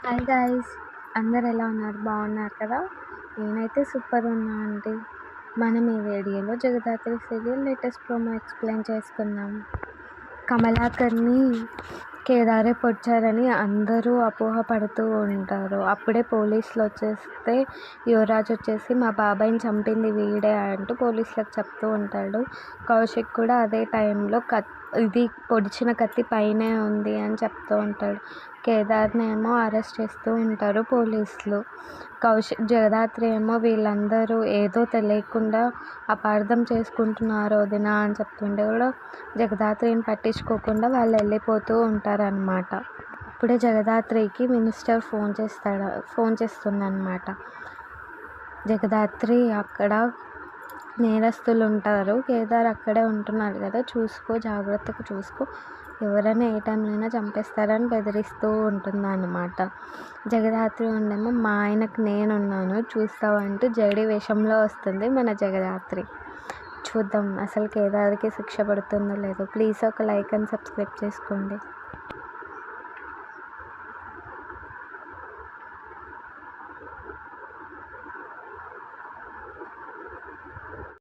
Hi guys, అందరు ఎలా ఉన్నారు? బాగున్నారు కదా? నేనైతే సూపర్ ఉన్నా అండి. మనం ఈ వీడియోలో Jagadhatri serial latest promo explain చేసుకుందాం. కమలాకర్ని కేదారే పొడిచారని అందరూ అపోహపడుతూ ఉంటారు. అప్పుడే పోలీసులు వచ్చేస్తే యువరాజ్ వచ్చేసి మా బాబాయ్ని చంపింది వీడే అంటూ పోలీసులకు చెప్తూ ఉంటాడు. కౌశిక్ కూడా అదే టైంలో ఇది పొడిచిన కత్తి పైనే ఉంది అని చెప్తూ ఉంటాడు. కేదార్నేమో అరెస్ట్ చేస్తూ ఉంటారు పోలీసులు. జగదాత్రి ఏమో వీళ్ళందరూ ఏదో తెలియకుండా అపార్థం చేసుకుంటున్నారు వదినా అని చెప్తుంటే కూడా జగదాత్రిని పట్టించుకోకుండా వాళ్ళు వెళ్ళిపోతూ ఉంటారనమాట. అప్పుడే జగదాత్రికి మినిస్టర్ ఫోన్ చేస్తుందన్నమాట. జగదాత్రి అక్కడ నేరస్తులు ఉంటారు, కేదార్ అక్కడే ఉంటున్నాడు కదా, జాగ్రత్తగా చూసుకో, ఎవరైనా ఏ టైంలో అయినా చంపేస్తారని బెదిరిస్తూ ఉంటుందన్నమాట. జగదాత్రి ఉండేమో మా ఆయనకు నేనున్నాను చూస్తావంటూ జడి వేషంలో వస్తుంది మన జగదాత్రి. చూద్దాం అసలు కేదార్కి శిక్ష పడుతుందో లేదో. ప్లీజ్ ఒక లైక్ అండ్ సబ్స్క్రైబ్ చేసుకోండి.